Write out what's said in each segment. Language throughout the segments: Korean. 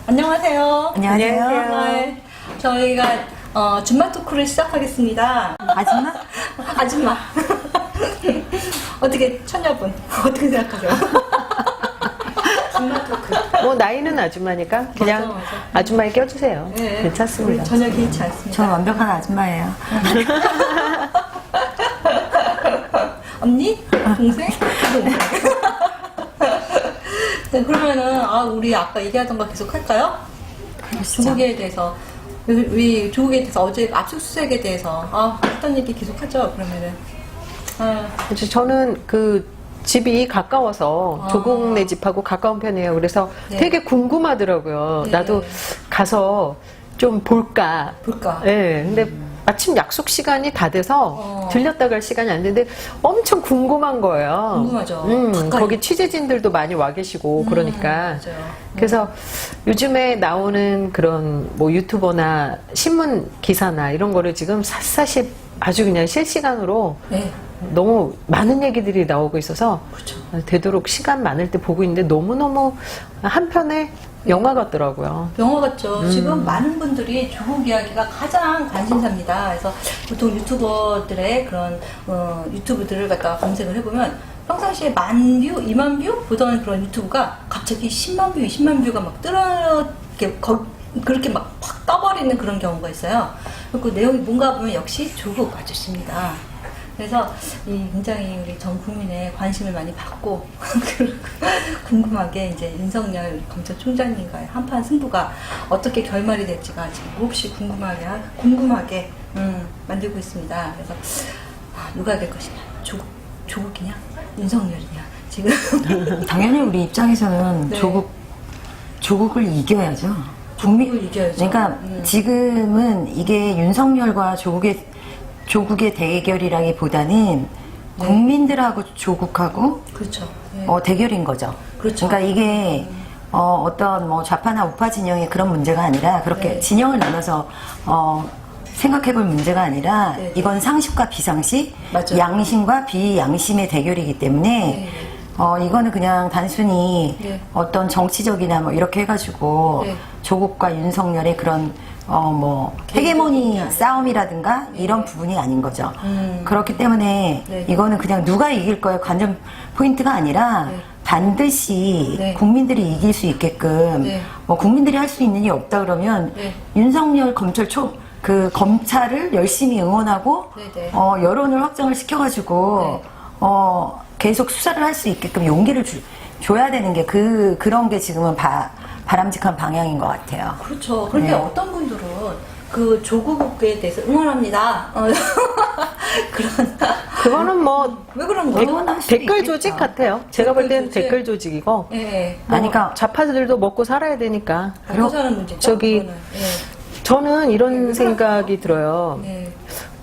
안녕하세요. 안녕하세요. 네, 저희가 줌마 토크를 시작하겠습니다. 아줌마? 아줌마. 어떻게 처녀분 어떻게 생각하세요? 줌마 토크. 뭐 나이는 아줌마니까 그냥 맞아. 아줌마에 껴주세요. 네, 괜찮습니다. 전혀 개의치 않습니다. 저는 완벽한 아줌마예요. 언니? 동생? 동생. 네, 그러면은 우리 아까 얘기하던 거 계속 할까요? 조국에 대해서 우리 조국에 대해서 어제 압수수색에 대해서 했던 얘기 계속 하죠. 그러면은 그래서 저는 그 집이 가까워서 조국네 집하고 가까운 편이에요. 그래서 네. 되게 궁금하더라고요. 네. 나도 가서 좀 볼까. 네, 근데 마침 약속 시간이 다 돼서 들렸다 갈 시간이 안 됐는데 엄청 궁금한 거예요. 궁금하죠. 거기 취재진들도 많이 와 계시고 그러니까. 맞아요. 그래서 요즘에 나오는 그런 뭐 유튜버나 신문 기사나 이런 거를 지금 샅샅이 아주 그냥 실시간으로 네. 너무 많은 얘기들이 나오고 있어서 그렇죠. 되도록 시간 많을 때 보고 있는데 너무너무 한편에 영화 같더라고요. 영화 같죠. 지금 많은 분들이 조국 이야기가 가장 관심사입니다. 그래서 보통 유튜버들의 그런 유튜브들을 갖다가 검색을 해보면 평상시에 10,000뷰, 20,000뷰 보던 그런 유튜브가 갑자기 10만 뷰, 20만 뷰가 막 그렇게 막 확 떠버리는 그런 경우가 있어요. 그리고 내용이 뭔가 보면 역시 조국 아저씨입니다. 그래서 굉장히 우리 전 국민의 관심을 많이 받고 궁금하게 이제 윤석열 검찰총장님과의 한판 승부가 어떻게 결말이 될지가 지금 몹시 궁금하게 만들고 있습니다. 그래서 누가 될 것이냐, 조국이냐, 윤석열이냐 지금 당연히 우리 입장에서는 네. 조국을 이겨야죠. 조국을 이겨야죠. 그러니까 지금은 이게 윤석열과 조국의 대결이라기보다는 네. 국민들하고 조국하고 그렇죠. 네. 대결인 거죠. 그렇죠. 그러니까 이게 어떤 뭐 좌파나 우파 진영의 그런 문제가 아니라 그렇게 네. 진영을 나눠서 생각해볼 문제가 아니라 네. 이건 상식과 비상식, 맞아요. 양심과 비양심의 대결이기 때문에 네. 이거는 그냥 단순히 네. 어떤 정치적이나 뭐 이렇게 해가지고 네. 조국과 윤석열의 그런 뭐 개인적인 헤게모니 게 아니라. 싸움이라든가 이런 부분이 아닌 거죠. 그렇기 때문에 네. 이거는 그냥 누가 이길 거예요 관전 포인트가 아니라 네. 반드시 네. 국민들이 이길 수 있게끔 네. 뭐 국민들이 할 수 있는 게 없다 그러면 네. 윤석열 검찰을 열심히 응원하고 네, 네. 여론을 확장을 시켜가지고 계속 수사를 할 수 있게끔 용기를 줘야 되는 게 그런 게 지금은 바람직한 방향인 것 같아요. 그렇죠. 그런데 네. 어떤 분들은 그 조국에 대해서 응원합니다. 그거는 뭐 왜 그런 거예요? 응원할 수도 댓글 있겠죠. 조직 같아요. 제가 볼 때는 조직? 댓글 조직이고 예. 뭐 그러니까 좌파들도 먹고 살아야 되니까. 먹고 사는 문제죠. 저기 그거는. 예. 저는 이런 생각이 들어요. 예.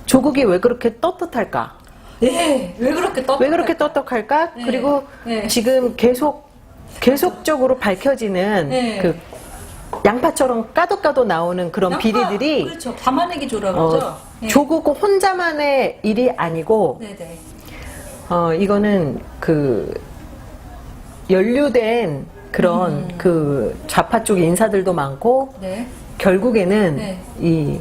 조국이 왜 그렇게 떳떳할까? 예. 왜 그렇게 떴? 왜 그렇게 떳떳할까? 네. 그리고 네. 지금 계속적으로 밝혀지는 네. 그 양파처럼 까도 나오는 그런 비리들이 그렇죠. 담아내기 조라 그러죠. 예. 조국 혼자만의 일이 아니고 네네. 이거는 그 연루된 그런 그 좌파 쪽 인사들도 많고 네. 결국에는 네. 이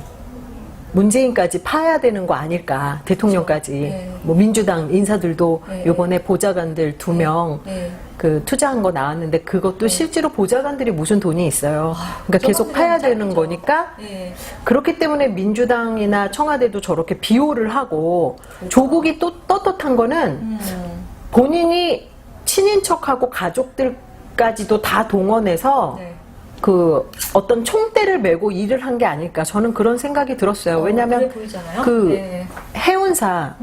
문재인까지 파야 되는 거 아닐까, 대통령까지. 네. 뭐 민주당 인사들도 네. 요번에 보좌관들 2명 네. 그 투자한 거 나왔는데 그것도 실제로 보좌관들이 무슨 돈이 있어요. 그러니까 계속 파야 되는 짱이죠. 거니까 예. 그렇기 때문에 민주당이나 청와대도 저렇게 비호를 하고 조국이 또 떳떳한 거는 본인이 친인척하고 가족들까지도 다 동원해서 네. 그 어떤 총대를 메고 일을 한 게 아닐까 저는 그런 생각이 들었어요. 왜냐하면 그래 보이잖아요. 그 네. 해운사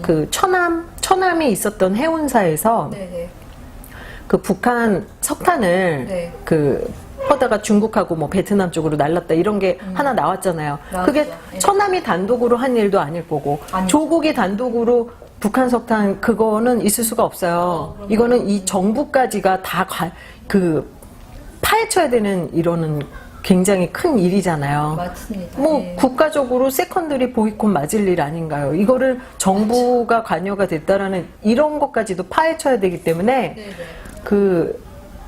그 처남이 있었던 해운사에서 네네. 그 북한 석탄을 네. 그 퍼다가 중국하고 뭐 베트남 쪽으로 날랐다 이런 게 하나 나왔잖아요. 나왔죠. 그게 예. 처남이 단독으로 한 일도 아닐 거고 아니죠. 조국이 단독으로 북한 석탄 그거는 있을 수가 없어요. 이거는 이 정부까지가 다 파헤쳐야 되는 이러는 굉장히 큰 일이잖아요. 맞습니다. 뭐 예. 국가적으로 세컨더리 보이콧 맞을 일 아닌가요? 이거를 정부가 관여가 됐다라는 이런 것까지도 파헤쳐야 되기 때문에 네네. 그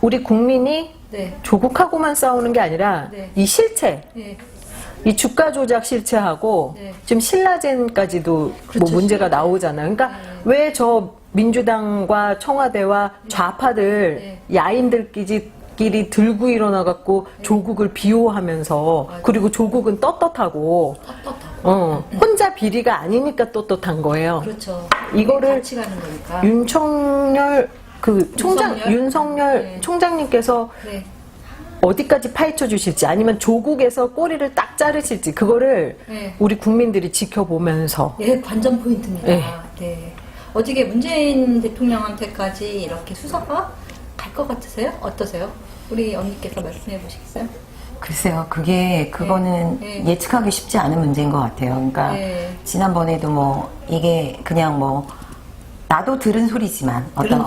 우리 국민이 네. 조국하고만 싸우는 게 아니라 네. 이 실체, 네. 이 주가 조작 실체하고 네. 지금 신라젠까지도 그렇죠. 뭐 문제가 나오잖아요. 그러니까 왜 저 민주당과 청와대와 좌파들 야인들끼리 들고 일어나갖고 조국을 비호하면서 그리고 조국은 떳떳하고 혼자 비리가 아니니까 떳떳한 거예요. 그렇죠. 이거를 같이 가는 거니까. 윤석열 윤석열 네. 총장님께서 네. 어디까지 파헤쳐 주실지 아니면 조국에서 꼬리를 딱 자르실지 그거를 네. 우리 국민들이 지켜보면서 예, 관전 포인트입니다. 네. 네. 어떻게 문재인 대통령한테까지 이렇게 수사가 갈 것 같으세요? 어떠세요? 우리 언니께서 말씀해 보시겠어요? 글쎄요, 그거는 네. 예측하기 쉽지 않은 문제인 것 같아요. 그러니까 네. 지난번에도 뭐 이게 그냥 뭐 나도 들은 소리지만 어떤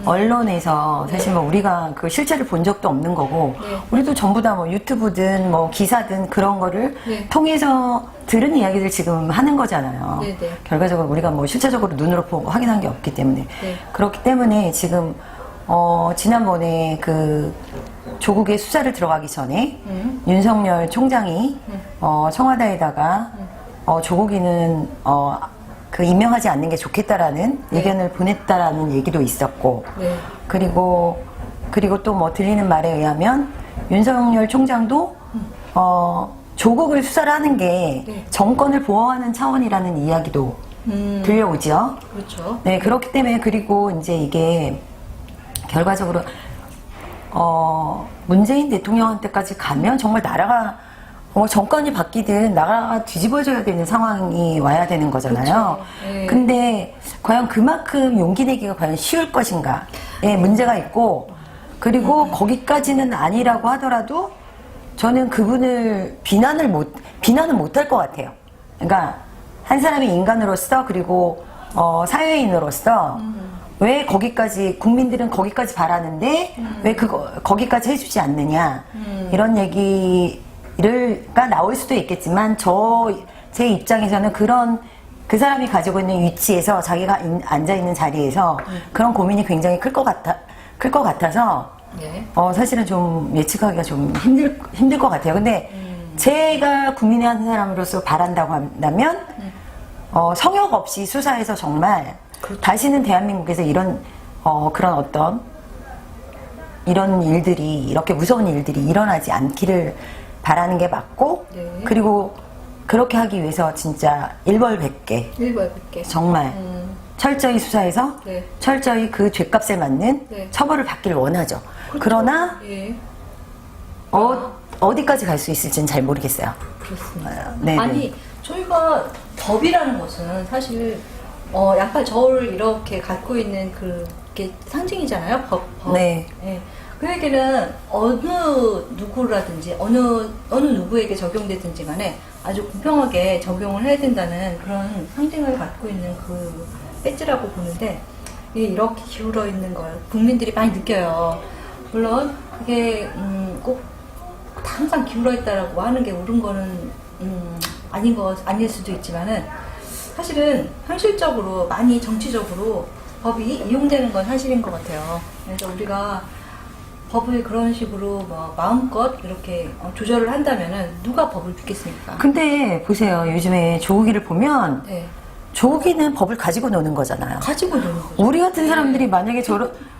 언론에서 사실 뭐 우리가 그 실체를 본 적도 없는 거고 네. 우리도 전부 다 뭐 유튜브든 뭐 기사든 그런 거를 네. 통해서 들은 이야기들 지금 하는 거잖아요. 네, 네. 결과적으로 우리가 뭐 실체적으로 눈으로 보고 확인한 게 없기 때문에 네. 그렇기 때문에 지금 지난번에 그 조국의 수사를 들어가기 전에 윤석열 총장이 청와대에다가 조국이는 그 임명하지 않는 게 좋겠다라는 네. 의견을 보냈다라는 얘기도 있었고 네. 그리고 또 뭐 들리는 말에 의하면 윤석열 총장도 조국을 수사를 하는 게 네. 정권을 보호하는 차원이라는 이야기도 들려오죠. 그렇죠. 네, 그렇기 때문에 그리고 이제 이게 결과적으로 문재인 대통령한테까지 가면 정말 나라가 정권이 바뀌든 나라가 뒤집어져야 되는 상황이 와야 되는 거잖아요. 그렇죠. 네. 근데 과연 그만큼 용기 내기가 과연 쉬울 것인가에 문제가 있고 그리고 거기까지는 아니라고 하더라도 저는 그분을 비난은 못할 것 같아요. 그러니까 한 사람의 인간으로서 그리고 사회인으로서 왜 거기까지 국민들은 거기까지 바라는데 왜 거기까지 해주지 않느냐 이런 얘기가 나올 수도 있겠지만 제 입장에서는 그 사람이 가지고 있는 위치에서 자기가 앉아 있는 자리에서 그런 고민이 굉장히 클 것 같아서 네. 사실은 좀 예측하기가 좀 힘들 것 같아요. 근데 제가 국민의 한 사람으로서 바란다고 한다면 성역 없이 수사해서 정말 다시는 대한민국에서 이런 일들이 이렇게 무서운 일들이 일어나지 않기를 바라는 게 맞고 네. 그리고 그렇게 하기 위해서 진짜 일벌백계 정말 철저히 수사해서 네. 철저히 그 죄값에 맞는 네. 처벌을 받기를 원하죠. 그러나 예. 어디까지 갈 수 있을지는 잘 모르겠어요. 그렇습니다. 네네. 아니, 저희가 법이라는 것은 사실 양팔 저울 이렇게 갖고 있는 그게 상징이잖아요. 법. 네. 예. 그 얘기는 어느 누구라든지 어느 누구에게 적용되든지 간에 아주 공평하게 적용을 해야 된다는 그런 상징을 갖고 있는 그 배지라고 보는데 이게 이렇게 기울어 있는 걸 국민들이 많이 느껴요. 물론 그게 꼭 항상 기울어 있다라고 하는 게 옳은 거는 아닐 수도 있지만은 사실은 현실적으로 많이 정치적으로 법이 이용되는 건 사실인 것 같아요. 그래서 우리가 법을 그런 식으로 뭐 마음껏 이렇게 조절을 한다면은 누가 법을 믿겠습니까? 근데 보세요. 요즘에 조국이를 보면 네. 조국이는 법을 가지고 노는 거잖아요. 가지고 노는 거죠. 우리 같은 사람들이 만약에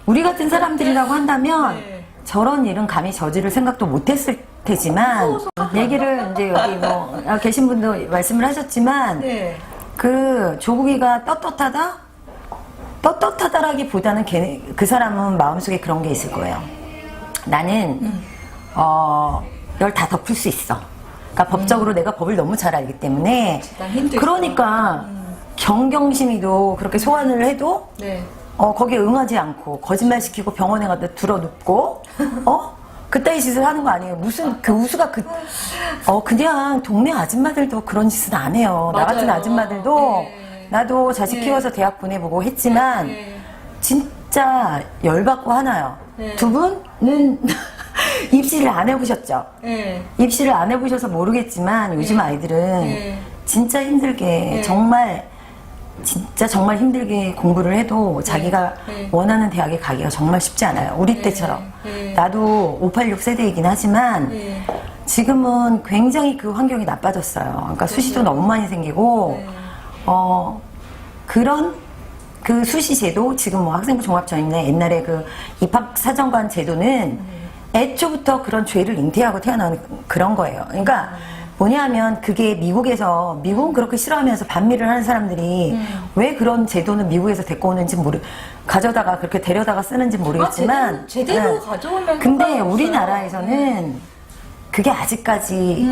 우리 같은 사람들이라고 한다면 네. 저런 일은 감히 저지를 생각도 못했을 테지만 얘기를 이제 여기 뭐 계신 분도 말씀을 하셨지만 네. 그 조국이가 떳떳하다라기보다는 그 사람은 마음속에 그런 게 있을 거예요. 나는 이걸 다 덮을 수 있어. 그러니까 법적으로 내가 법을 너무 잘 알기 때문에 난 힘들어. 그러니까 경경심이도 그렇게 소환을 해도 네. 거기에 응하지 않고 거짓말 시키고 병원에 가다 들어눕고 그따위 짓을 하는 거 아니에요. 무슨 그 우수가 그냥 동네 아줌마들도 그런 짓은 안 해요. 나 같은 맞아요. 아줌마들도 네. 나도 자식 네. 키워서 대학 보내보고 했지만 네. 진짜 열받고 하나요. 네. 두 분은 입시를 안 해보셨죠? 네. 입시를 안 해보셔서 모르겠지만 요즘 아이들은 네. 진짜 힘들게 네. 정말 진짜 정말 힘들게 공부를 해도 자기가 네. 원하는 대학에 가기가 정말 쉽지 않아요. 우리 때처럼. 네. 나도 586 세대이긴 하지만 네. 지금은 굉장히 그 환경이 나빠졌어요. 그러니까 수시도 너무 많이 생기고 네. 그런 그 수시 제도 지금 뭐 학생부 종합전이나 옛날에 그 입학사정관 제도는 애초부터 그런 죄를 잉태하고 태어나는 그런 거예요. 그러니까 뭐냐면 그게 미국은 그렇게 싫어하면서 반미를 하는 사람들이 왜 그런 제도는 미국에서 데리고 오는지 가져다가 그렇게 데려다가 쓰는지 모르겠지만 제대로 가져오면 근데 상관없어요. 우리나라에서는 그게 아직까지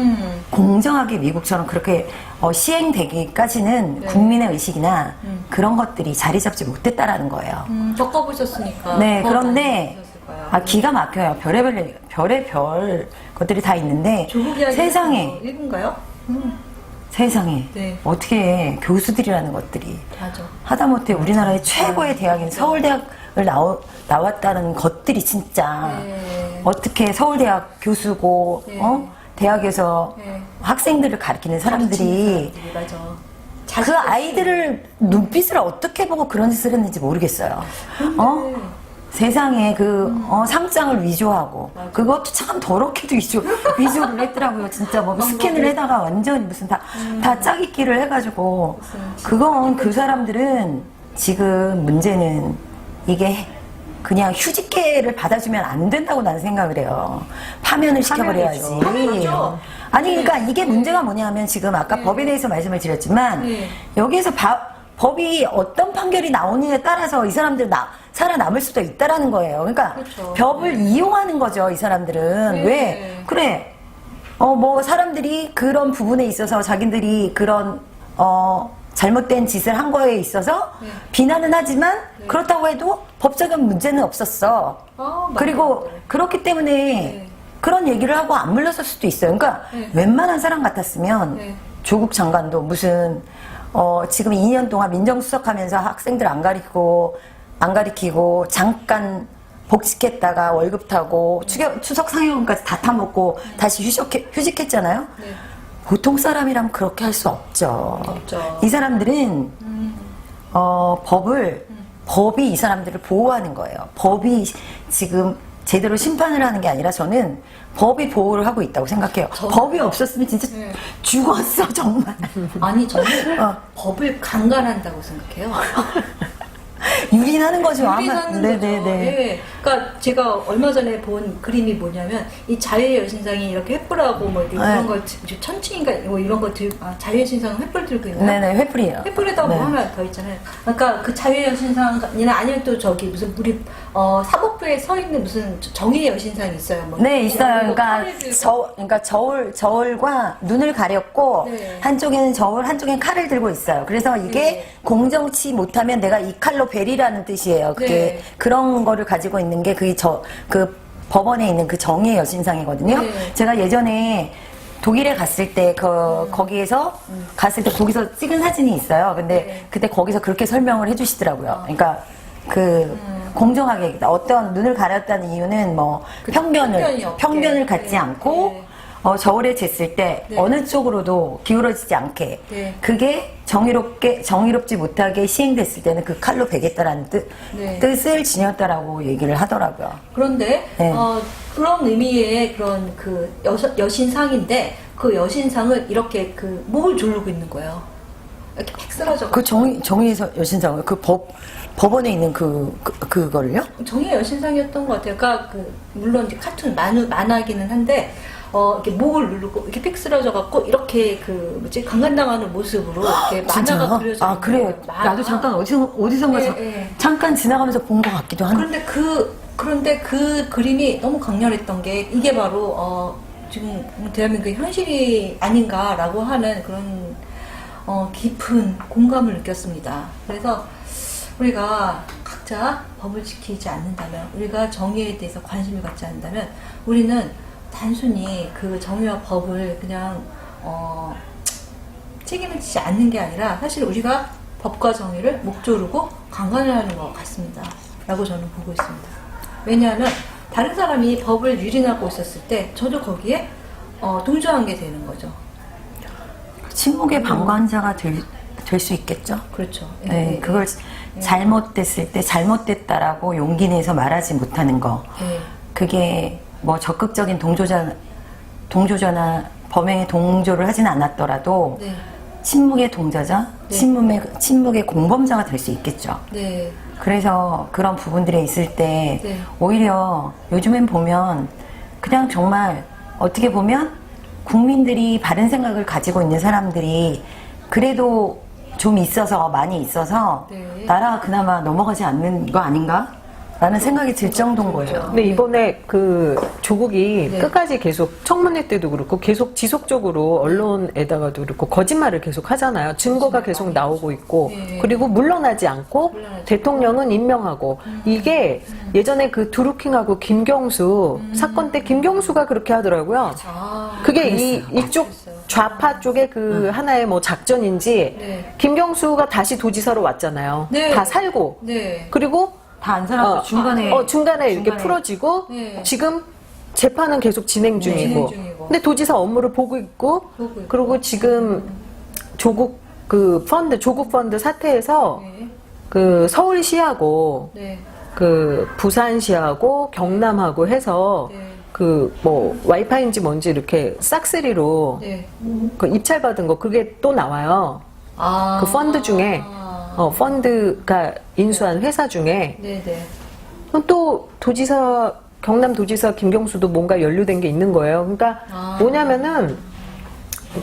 공정하게 미국처럼 그렇게 시행되기까지는 네. 국민의 의식이나 그런 것들이 자리 잡지 못했다라는 거예요. 겪어보셨으니까. 네, 더 그런데 많이 보셨을 거예요. 기가 막혀요. 별의별 것들이 다 있는데 조국이야기 세상에 일본가요? 세상에 네. 어떻게 교수들이라는 것들이 맞아. 하다못해 우리나라의 최고의 대학인 서울대학을 나왔다는 것들이 진짜 네. 어떻게 서울대학 교수고 네. 대학에서 네. 학생들을 가르치는 사람들이 맞아. 그 아이들을 눈빛을 어떻게 보고 그런 짓을 했는지 모르겠어요. 세상에 상장을 위조하고 그것도 참 더럽게도 위조를 했더라고요. 진짜 뭐 스캔을 해다가 완전히 무슨 다 짜깁기를 해가지고 그건 그 사람들은 지금 문제는 이게 그냥 휴직계를 받아주면 안 된다고 나는 생각을 해요. 파면을 시켜버려야지. 파면이죠. 아니 그러니까 이게 문제가 뭐냐면 지금 아까 법에 대해서 말씀을 드렸지만 네. 여기에서 법이 어떤 판결이 나오느냐에 따라서 이 사람들 살아남을 수도 있다라는 거예요. 그러니까 그렇죠. 법을 이용하는 거죠, 이 사람들은. 네. 왜? 그래. 뭐 사람들이 그런 부분에 있어서 자기들이 그런 잘못된 짓을 한 거에 있어서 네. 비난은 하지만 그렇다고 해도 법적인 문제는 없었어. 맞아요. 그리고 그렇기 때문에 네. 그런 얘기를 하고 안 물러설 수도 있어요. 그러니까 네. 웬만한 사람 같았으면 네. 조국 장관도 무슨 지금 2년 동안 민정수석하면서 학생들 안 가리키고 잠깐 복직했다가 월급 타고 추석 상여금까지 다 타먹고 다시 휴직했잖아요. 네. 보통 사람이라면 그렇게 할 수 없죠. 없죠. 이 사람들은 법이 이 사람들을 보호하는 거예요. 법이 지금 제대로 심판을 하는 게 아니라 저는 법이 보호를 하고 있다고 생각해요. 법이 없었으면 진짜 네. 죽었어 정말. 아니 저는 법을 강간한다고 생각해요. 유린하는 거죠. 유린하는 거죠. 네네네. 예. 그러니까 제가 얼마 전에 본 그림이 뭐냐면 이 자유의 여신상이 이렇게 횃불하고 뭐 이런 걸 천칭인가 뭐 이런 거 자유의 여신상은 횃불 들고 있나요? 네네, 횃불이에요. 횃불에다가 뭐 네. 하나 더 있잖아요. 그러니까 그 자유의 여신상이나 아니면 또 저기 무슨 우리 사법부에 서 있는 무슨 정의의 여신상이 있어요. 뭐 네, 있어요. 그러니까 칼을 들고. 저울과 눈을 가렸고 네. 한쪽에는 저울, 한쪽에는 칼을 들고 있어요. 그래서 이게 네. 공정치 못하면 내가 이 칼로 베리라는 뜻이에요. 그게 네. 그런 거를 가지고 있는 게 그 법원에 있는 그 정의의 여신상이거든요. 네. 제가 예전에 독일에 갔을 때 거기에서 갔을 때 거기서 찍은 사진이 있어요. 근데 네. 그때 거기서 그렇게 설명을 해주시더라고요. 그러니까 공정하게 어떤 눈을 가렸다는 이유는 뭐 편견이 없게. 편견을 갖지 네. 않고 네. 저울에 쟀을 때 네. 어느 쪽으로도 기울어지지 않게 네. 그게 정의롭지 못하게 시행됐을 때는 그 칼로 베겠다라는 네. 뜻을 지녔다라고 얘기를 하더라고요. 그런데 네. 그런 의미의 그런 그 여신상인데 그 여신상을 이렇게 그 목을 조르고 있는 거예요. 이렇게 팩 쓰러져. 그 정의에서 여신상을 법원에 있는 그걸요? 정의의 여신상이었던 것 같아요. 그러니까 물론 이제 카툰 만화기는 한데 이렇게 목을 누르고 이렇게 픽 쓰러져갖고 이렇게 강간당하는 모습으로 이렇게 만화가 진짜요? 그려져. 아 그래요. 나도 잠깐 어디선가 네. 잠깐 지나가면서 본 것 같기도 한데. 그런데 그 그림이 너무 강렬했던 게 이게 바로 지금 대한민국의 현실이 아닌가라고 하는 그런 깊은 공감을 느꼈습니다. 그래서 우리가 각자 법을 지키지 않는다면, 우리가 정의에 대해서 관심을 갖지 않는다면, 우리는 단순히 그 정의와 법을 그냥 책임을 지지 않는 게 아니라 사실 우리가 법과 정의를 목 조르고 강간을 하는 것 같습니다. 라고 저는 보고 있습니다. 왜냐하면 다른 사람이 법을 유린하고 있었을 때 저도 거기에 동조한 게 되는 거죠. 침묵의 방관자가 될 될 수 있겠죠. 그렇죠. 네, 그걸 잘못됐을 때 잘못됐다라고 용기 내서 말하지 못하는 거. 네. 그게 뭐 적극적인 동조자나 범행에 동조를 하진 않았더라도 네. 침묵의 동자자, 네. 침묵의 공범자가 될 수 있겠죠. 네. 그래서 그런 부분들에 있을 때 네. 오히려 요즘엔 보면 그냥 정말 어떻게 보면 국민들이 바른 생각을 가지고 있는 사람들이 그래도 좀 있어서 많이 있어서 네. 나라가 그나마 넘어가지 않는 거 아닌가? 라는 생각이 들 정도인 거예요. 근데 이번에 그 조국이 네. 끝까지 계속 청문회 때도 그렇고 계속 지속적으로 언론에다가도 그렇고 거짓말을 계속 하잖아요. 증거가 계속 나오고 있고 네. 그리고 물러나지 않고 물러나지 대통령은 임명하고 이게 예전에 그 드루킹하고 김경수 사건 때 김경수가 그렇게 하더라고요. 아, 그게 그랬어요. 이쪽 그랬어요. 좌파 쪽에 그 하나의 뭐 작전인지 네. 김경수가 다시 도지사로 왔잖아요. 네. 다 살고 네. 그리고 다 안 살아도 중간에 중간에 이렇게 중간에. 풀어지고 네. 지금 재판은 계속 진행 중이고. 진행 중이고. 근데 도지사 업무를 보고 있고 보고 있고. 그리고 지금 조국 펀드 사태에서 네. 그 서울시하고 네. 그 부산시하고 경남하고 해서 네. 그 뭐 와이파이인지 뭔지 이렇게 싹쓸이로 네. 그 입찰 받은 거 그게 또 나와요. 아. 그 펀드 중에 펀드가 인수한 회사 중에 네네. 또 경남도지사 김경수도 뭔가 연루된 게 있는 거예요. 그러니까 아. 뭐냐면은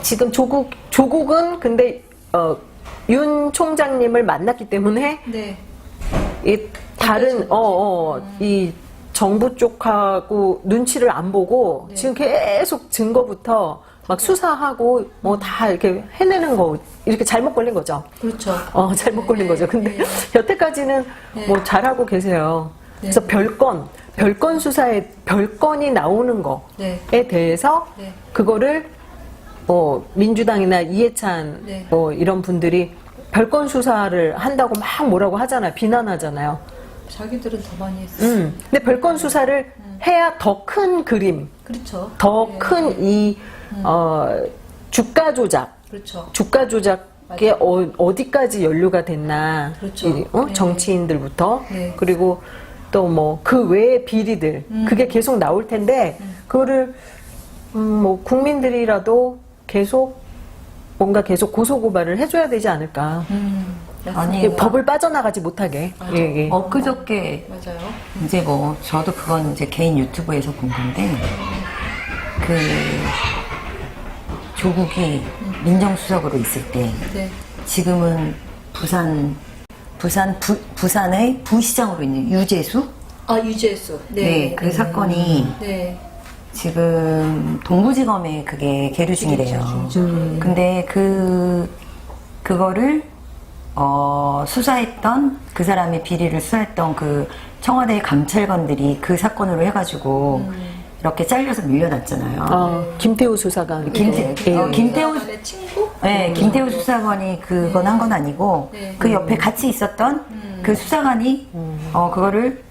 지금 조국은 근데 윤 총장님을 만났기 때문에 네. 이 다른 이 정부 쪽하고 눈치를 안 보고 네. 지금 계속 증거부터 막 수사하고 뭐 다 이렇게 해내는 거 이렇게 잘못 걸린 거죠. 그렇죠. 잘못 걸린 거죠. 근데 네. 여태까지는 네. 뭐 잘하고 계세요. 네. 그래서 별건 수사에 별건이 나오는 거에 네. 대해서 네. 그거를 민주당이나 이해찬 네. 이런 분들이 별건 수사를 한다고 막 뭐라고 하잖아요. 비난하잖아요. 자기들은 더 많이 했어요. 근데 별건 수사를 해야 더 큰 그림, 그렇죠. 더 네. 큰 이 주가 조작, 그렇죠. 주가 조작에 어디까지 연루가 됐나, 그렇죠. 네. 정치인들부터 네. 그리고 또 뭐 그 외의 비리들 그게 계속 나올 텐데 그거를 뭐 국민들이라도 뭔가 계속 고소고발을 해줘야 되지 않을까. 아니, 이게 법을 빠져나가지 못하게. 맞아. 예. 엊그저께 맞아요. 이제 뭐 저도 그건 이제 개인 유튜브에서 본 건데 그 조국이 민정수석으로 있을 때 네. 지금은 부산의 부시장으로 있는 유재수 아, 유재수. 네, 그 사건이 네. 지금 동부지검에 그게 계류 중이래요. 근데 그거를 수사했던 그 사람의 비리를 수사했던 그 청와대 감찰관들이 그 사건으로 해가지고 이렇게 잘려서 밀려났잖아요. 김태우 수사관. 김태우 의 친구? 네, 김태우 수사관이 그건 한 건 아니고 네. 그 옆에 같이 있었던 그 수사관이 그거를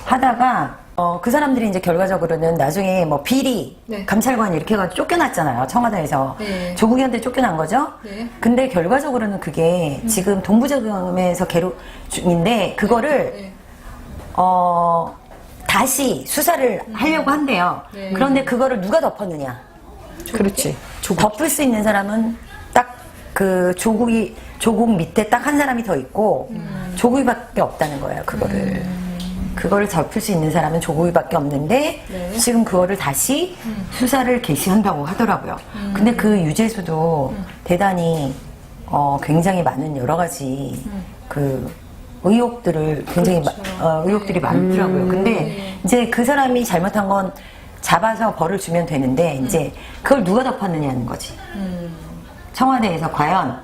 하다가 그 사람들이 이제 결과적으로는 나중에 뭐 비리 네. 감찰관이 이렇게 해가지고 쫓겨났잖아요. 청와대에서 네. 조국이한테 쫓겨난 거죠. 네. 근데 결과적으로는 그게 지금 동부지검에서 계류 중인데 그거를 네. 다시 수사를 하려고 한대요. 네. 그런데 그거를 누가 덮었느냐? 그렇지. 덮을 수 있는 사람은 딱 그 조국 밑에 딱 한 사람이 더 있고 조국이밖에 없다는 거예요. 그거를 덮을 수 있는 사람은 조국이밖에 없는데 네. 지금 그거를 다시 수사를 개시한다고 하더라고요. 근데 그 유재수도 대단히 굉장히 많은 여러 가지 그 의혹들을 굉장히 의혹들이 많더라고요. 근데 이제 그 사람이 잘못한 건 잡아서 벌을 주면 되는데 이제 그걸 누가 덮었느냐는 거지. 청와대에서 과연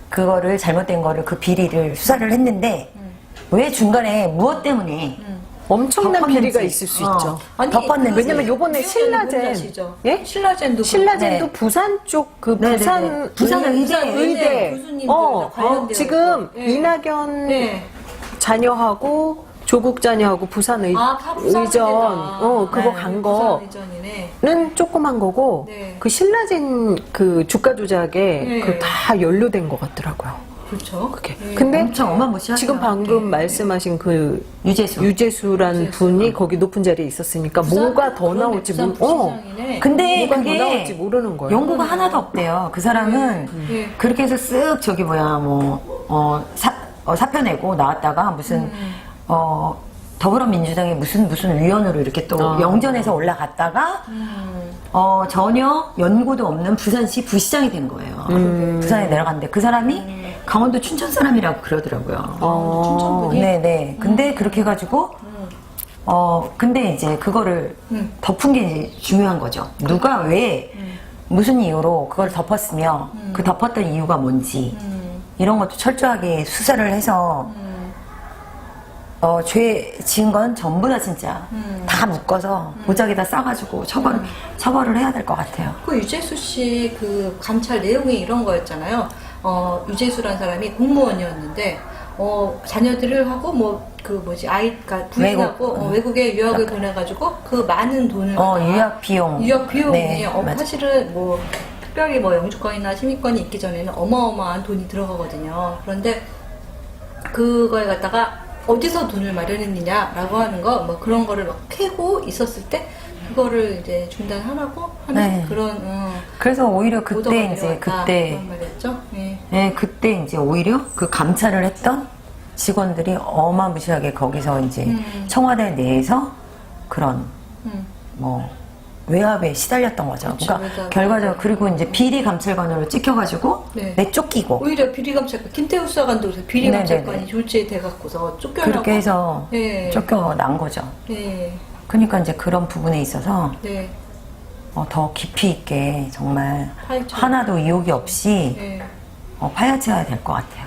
그거를 잘못된 거를 그 비리를 수사를 했는데 왜 중간에 무엇 때문에 엄청난 덮었는지. 비리가 있을 수 있죠. 아니, 덮었는지. 왜냐면 요번에 신라젠, 예? 신라젠도 네. 신라젠도 부산 쪽 그 네네네. 부산 의대 교수님들 다 관련되어 지금 있고. 네. 이낙연 네. 자녀하고 조국 자녀하고 부산 부산 의전, 그거 네, 간 부산 의전이네. 거는 조그만 거고, 네. 그 신라진 그 주가 조작에 네. 그 다 연루된 것 같더라고요. 그렇죠. 그게. 네. 근데 엄청 어마무시하죠. 지금 방금 말씀하신 그 유재수란 유재수. 분이 거기 높은 자리에 있었으니까 뭐가 더 나올지 부시장이네. 근데 뭐가 더 그게 나올지 모르는 거예요. 연구가 하나도 없대요. 그 사람은 네. 그렇게 해서 쓱 저기 뭐야 사표 내고 나왔다가 무슨 더불어민주당의 무슨 위원으로 이렇게 또 영전에서 올라갔다가 전혀 연고도 없는 부산시 부시장이 된 거예요. 부산에 내려갔는데 그 사람이 강원도 춘천 사람이라고 그러더라고요. 춘천분이? 네네. 근데 그렇게 해가지고 근데 이제 그거를 덮은 게 이제 중요한 거죠. 누가 왜 무슨 이유로 그걸 덮었으며 그 덮었던 이유가 뭔지 이런 것도 철저하게 수사를 해서 죄 지은 건 전부 다 진짜 다 묶어서 보자기다 싸가지고 처벌을 해야 될 것 같아요. 그 유재수 씨 그 감찰 내용이 이런 거였잖아요. 유재수라는 사람이 공무원이었는데 자녀들을 하고 뭐 그 뭐지 아이가 부인하고 외국에 유학을 보내가지고 그 많은 돈을 유학 비용이 네, 맞아. 사실은 뭐 특별히 뭐 영주권이나 시민권이 있기 전에는 어마어마한 돈이 들어가거든요. 그런데 그거에 갖다가 어디서 돈을 마련했느냐라고 하는 거 뭐 그런 거를 막 캐고 있었을 때 그거를 이제 중단하라고 하는 네. 그런 그래서 오히려 오더가 그때 이제 내려왔다. 그때 그런 말이었죠. 네. 네, 그때 이제 오히려 그 감찰을 했던 직원들이 어마무시하게 거기서 이제 청와대 내에서 그런 뭐 외압에 시달렸던 거죠. 그렇죠, 그러니까 외압. 결과적으로 그리고 이제 비리 감찰관으로 찍혀가지고 네. 내쫓기고 오히려 비리감찰관 김태우 수사관도 비리감찰관이 네네네. 졸지돼갖고서 쫓겨나고 그렇게 해서 네. 쫓겨난 거죠. 네. 그러니까 이제 그런 부분에 있어서 네. 더 깊이 있게 정말 파헤쳐. 하나도 의혹이 없이 네. 파헤쳐야 될 것 같아요.